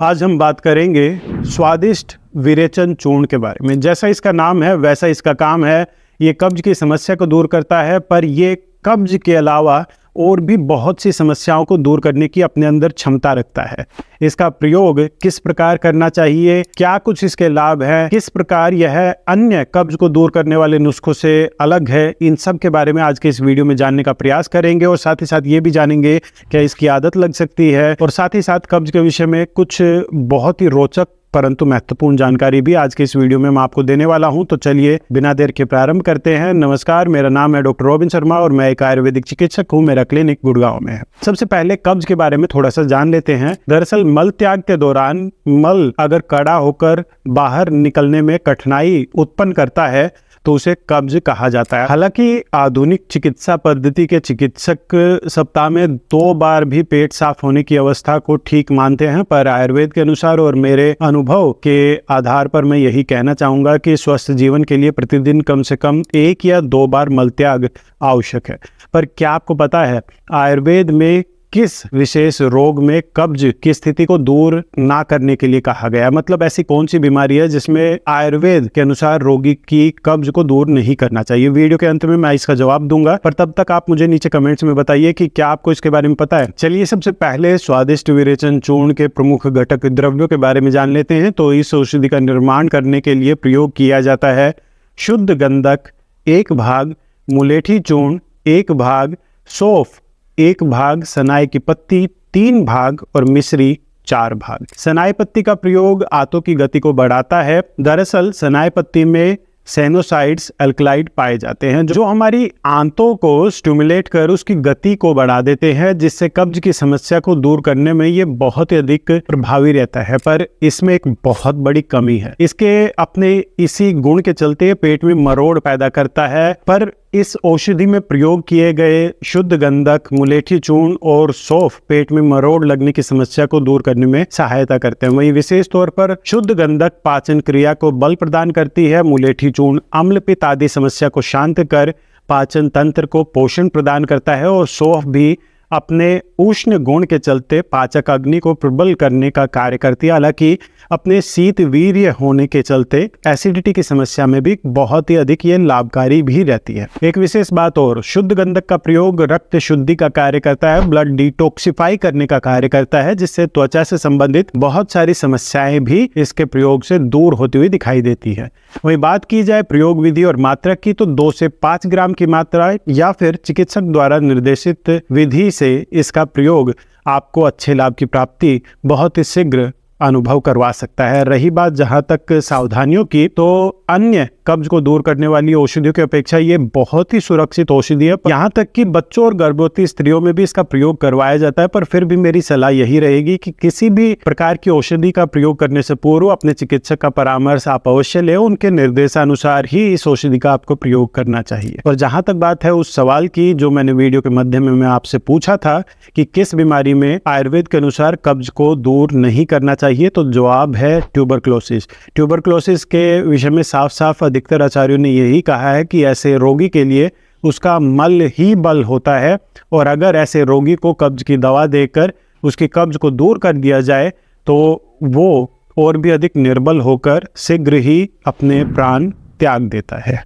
आज हम बात करेंगे स्वादिष्ट विरेचन चूर्ण के बारे में। जैसा इसका नाम है वैसा इसका काम है। ये कब्ज की समस्या को दूर करता है, पर ये कब्ज के अलावा और भी बहुत सी समस्याओं को दूर करने की अपने अंदर क्षमता रखता है। इसका प्रयोग किस प्रकार करना चाहिए, क्या कुछ इसके लाभ हैं, किस प्रकार यह अन्य कब्ज को दूर करने वाले नुस्खों से अलग है, इन सब के बारे में आज के इस वीडियो में जानने का प्रयास करेंगे। और साथ ही साथ ये भी जानेंगे क्या इसकी आदत लग सकती है, और साथ ही साथ कब्ज के विषय में कुछ बहुत ही रोचक परंतु महत्वपूर्ण जानकारी भी आज के इस वीडियो में मैं आपको देने वाला हूं। तो चलिए बिना देर के प्रारंभ करते हैं। नमस्कार, मेरा नाम है डॉक्टर रोबिन शर्मा और मैं एक आयुर्वेदिक चिकित्सक हूं। मेरा क्लिनिक गुड़गांव में है। सबसे पहले कब्ज के बारे में थोड़ा सा जान लेते हैं। दरअसल मल त्याग के दौरान मल अगर कड़ा होकर बाहर निकलने में कठिनाई उत्पन्न करता है तो उसे कब्ज कहा जाता है। हालांकि आधुनिक चिकित्सा पद्धति के चिकित्सक सप्ताह में 2 बार भी पेट साफ होने की अवस्था को ठीक मानते हैं, पर आयुर्वेद के अनुसार और मेरे अनुभव के आधार पर मैं यही कहना चाहूंगा कि स्वस्थ जीवन के लिए प्रतिदिन कम से कम 1 या 2 बार मलत्याग आवश्यक है। पर क्या आपको पता है आयुर्वेद में किस विशेष रोग में कब्ज की स्थिति को दूर ना करने के लिए कहा गया? मतलब ऐसी कौन सी बीमारी है जिसमें आयुर्वेद के अनुसार रोगी की कब्ज को दूर नहीं करना चाहिए? वीडियो के अंत में मैं इसका जवाब दूंगा, पर तब तक आप मुझे नीचे कमेंट्स में बताइए कि क्या आपको इसके बारे में पता है। चलिए सबसे पहले स्वादिष्ट विरेचन चूर्ण के प्रमुख घटक द्रव्यों के बारे में जान लेते हैं। तो इस औषधि का निर्माण करने के लिए प्रयोग किया जाता है शुद्ध गंधक 1 भाग, मुलेठी चूर्ण 1 भाग, सौंफ 1 भाग, सनाई की पत्ती 3 भाग और मिश्री 4 भाग। सनाई पत्ती का प्रयोग आंतों की गति को बढ़ाता है। दरअसल सनाई पत्ती में सेनोसाइड्स अल्कलाइड पाए जाते हैं जो हमारी आंतों को स्टिमुलेट कर उसकी गति को बढ़ा देते हैं, जिससे कब्ज की समस्या को दूर करने में ये बहुत ही अधिक प्रभावी रहता है। पर इसमें एक बहुत बड़ी कमी है। इसके अपने इसी गुण के चलते पेट में मरोड़ पैदा करता है। पर इस औषधि में प्रयोग किए गए शुद्ध गंधक, मुलेठी चूर्ण और सौंफ पेट में मरोड़ लगने की समस्या को दूर करने में सहायता करते हैं। वहीं विशेष तौर पर शुद्ध गंधक पाचन क्रिया को बल प्रदान करती है। मुलेठी चूर्ण अम्ल पित्त आदि समस्या को शांत कर पाचन तंत्र को पोषण प्रदान करता है। और सौंफ भी अपने उष्ण गुण के चलते पाचक अग्नि को प्रबल करने का कार्य करती है। हालांकि अपने शीत वीर्य होने के चलते एसिडिटी की समस्या में भी बहुत ही अधिक ये लाभकारी भी रहती है। एक विशेष बात और, शुद्ध गंधक का प्रयोग रक्त शुद्धि का कार्य करता है, ब्लड डिटॉक्सिफाई करने का कार्य करता है, जिससे त्वचा से संबंधित बहुत सारी समस्याएं भी इसके प्रयोग से दूर होती हुई दिखाई देती है। वही बात की जाए प्रयोग विधि और मात्रा की, तो 2 से 5 ग्राम की मात्रा या फिर चिकित्सक द्वारा निर्देशित विधि से इसका प्रयोग आपको अच्छे लाभ की प्राप्ति बहुत ही शीघ्र अनुभव करवा सकता है। रही बात जहां तक सावधानियों की, तो अन्य कब्ज को दूर करने वाली औषधियों की अपेक्षा ये बहुत ही सुरक्षित औषधि है। यहाँ तक कि बच्चों और गर्भवती स्त्रियों में भी इसका प्रयोग करवाया जाता है। पर फिर भी मेरी सलाह यही रहेगी कि किसी भी प्रकार की औषधि का प्रयोग करने से पूर्व अपने चिकित्सक का परामर्श आप अवश्य लें। उनके निर्देशानुसार ही इस औषधि का आपको प्रयोग करना चाहिए। और जहां तक बात है उस सवाल की जो मैंने वीडियो के माध्यम में मैं आपसे पूछा था कि किस बीमारी में आयुर्वेद के अनुसार कब्ज को दूर नहीं करना चाहिए, तो जवाब है ट्यूबरक्लोसिस। ट्यूबरक्लोसिस के विषय में साफ साफ अधिकतर आचार्यों ने यही कहा है कि ऐसे रोगी के लिए उसका मल ही बल होता है, और अगर ऐसे रोगी को कब्ज की दवा देकर उसकी कब्ज को दूर कर दिया जाए तो वो और भी अधिक निर्बल होकर शीघ्र ही अपने प्राण त्याग देता है।